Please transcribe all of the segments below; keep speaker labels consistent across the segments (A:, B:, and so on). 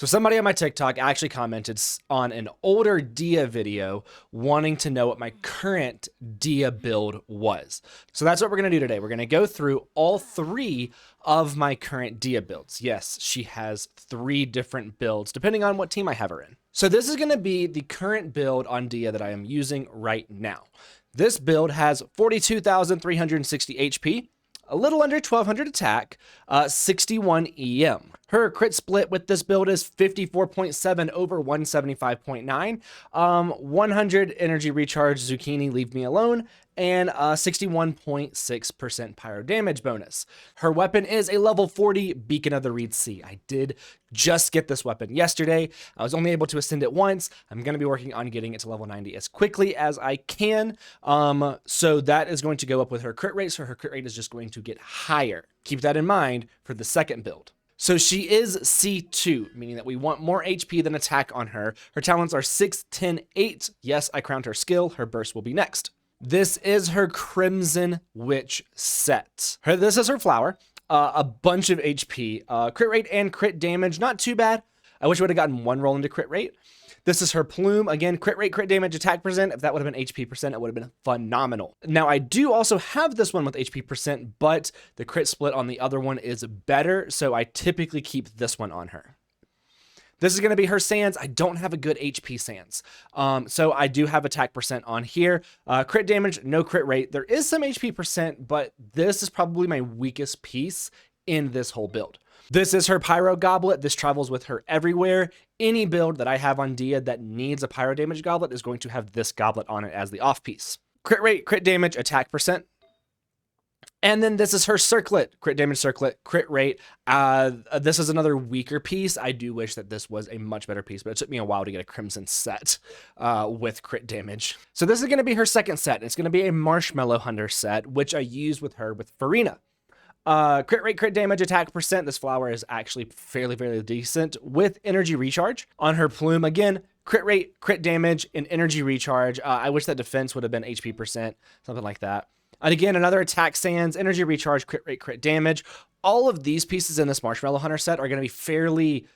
A: So somebody on my TikTok actually commented on an older Dehya video wanting to know what my current Dehya build was. So that's what we're going to do today. We're going to go through all three of my current Dehya builds. Yes, she has 3 different builds depending on what team I have her in. So this is going to be the current build on Dehya that I am using right now. This build has 42,360 HP, a little under 1200 attack, 61 EM. Her crit split with this build is 54.7 over 175.9, 100 energy recharge, zucchini, leave me alone, and 61.6% pyro damage bonus. Her weapon is a level 40 Beacon of the Reed Sea. I did just get this weapon yesterday. I was only able to ascend it once. I'm going to be working on getting it to level 90 as quickly as I can. So that is going to go up with her crit rate. So her crit rate is just going to get higher. Keep that in mind for the second build. So she is C2, meaning that we want more HP than attack on her. Her talents are 6, 10, 8. Yes, I crowned her skill. Her burst will be next. This is her Crimson Witch set. This is her flower. A bunch of HP. Crit rate and crit damage, not too bad. I wish I would have gotten 1 roll into crit rate. This is her plume. Again, crit rate, crit damage, attack percent. If that would have been HP percent, it would have been phenomenal. Now, I do also have this one with HP percent, but the crit split on the other one is better, so I typically keep this one on her. This is going to be her sands. I don't have a good HP sands. So I do have attack percent on here. Crit damage, no crit rate. There is some HP percent, but this is probably my weakest piece in this whole build. This is her Pyro Goblet. This travels with her everywhere. Any build that I have on Dehya that needs a Pyro Damage Goblet is going to have this goblet on it as the off piece. Crit rate, crit damage, attack percent. And then this is her Circlet. Crit damage Circlet, crit rate. This is another weaker piece. I do wish that this was a much better piece, but it took me a while to get a Crimson set with crit damage. So this is going to be her second set. It's going to be a Marshmallow Hunter set, which I use with her with Farina. Crit rate, crit damage, attack percent. This flower is actually fairly decent with energy recharge. On her plume, again, crit rate, crit damage, and energy recharge. I wish that defense would have been HP percent, something like that. And again, another attack sands, energy recharge, crit rate, crit damage. All of these pieces in this Marshmallow Hunter set are going to be fairly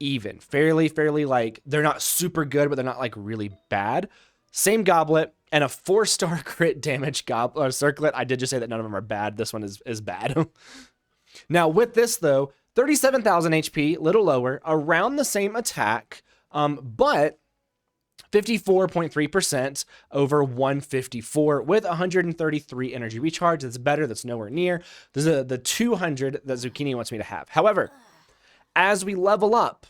A: even, fairly like, they're not super good, but they're not like really bad. Same goblet and a 4-star crit damage circlet. I did just say that none of them are bad. This one is bad. Now with this though, 37,000 HP, little lower, around the same attack, but 54.3% over 154 with 133 energy recharge. That's better. That's nowhere near. This is the 200 that Zucchini wants me to have. However, as we level up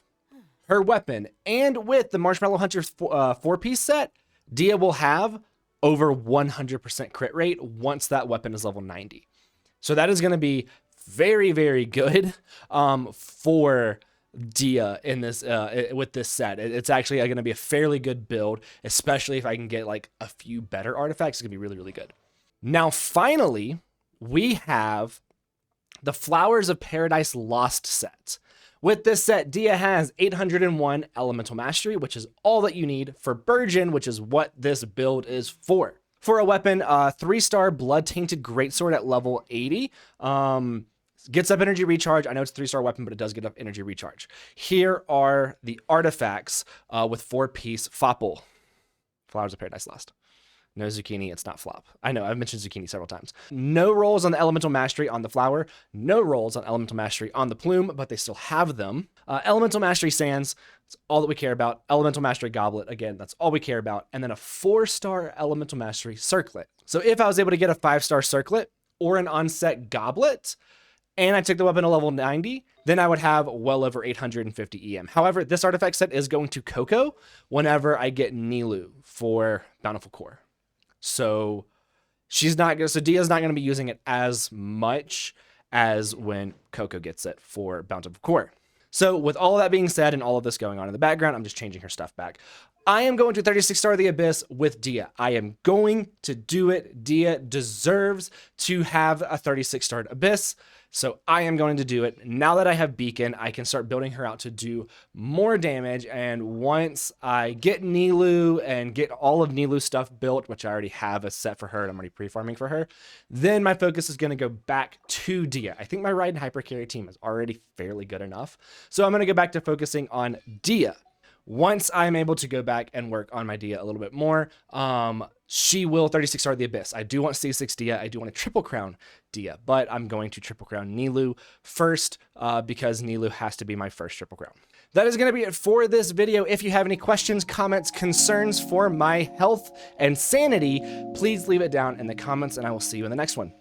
A: her weapon and with the Marshmallow Hunter 4-piece set, Dehya will have over 100% crit rate once that weapon is level 90. So that is going to be very good for Dehya in this with this set. It's actually going to be a fairly good build, especially if I can get like a few better artifacts. It's going to be really good. Now, finally, we have the Flowers of Paradise Lost set. With this set, Dehya has 801 Elemental Mastery, which is all that you need for Burgeon, which is what this build is for. For a weapon, 3-star Blood Tainted Greatsword at level 80. Gets up energy recharge. I know it's a 3-star weapon, but it does get up energy recharge. Here are the artifacts with 4-piece Fopple. Flowers of Paradise Lost. No zucchini, it's not flop. I know, I've mentioned zucchini several times. No rolls on the Elemental Mastery on the flower. No rolls on Elemental Mastery on the plume, but they still have them. Elemental Mastery sands, that's all that we care about. Elemental Mastery goblet, again, that's all we care about. And then a 4-star Elemental Mastery circlet. So if I was able to get a 5-star circlet or an onset goblet, and I took the weapon to level 90, then I would have well over 850 EM. However, this artifact set is going to Coco whenever I get Nilu for Bountiful Core. So Dehya's not going to be using it as much as when Coco gets it for Bountiful Core. So with all of that being said and all of this going on in the background, I'm just changing her stuff back. I am going to 36-star the Abyss with Dehya. I am going to do it. Dehya deserves to have a 36-star Abyss. So I am going to do it. Now that I have Beacon, I can start building her out to do more damage. And once I get Nilou and get all of Nilou's stuff built, which I already have a set for her and I'm already pre-farming for her, then my focus is going to go back to Dehya. I think my Ride and Hyper Carry team is already fairly good enough. So I'm going to go back to focusing on Dehya. Once I'm able to go back and work on my Dehya a little bit more, she will 36 star the Abyss. I do want C6 Dehya. I do want to triple crown Dehya, but I'm going to triple crown Nilou first because Nilou has to be my first triple crown. That is going to be it for this video. If you have any questions, comments, concerns for my health and sanity, please leave it down in the comments and I will see you in the next one.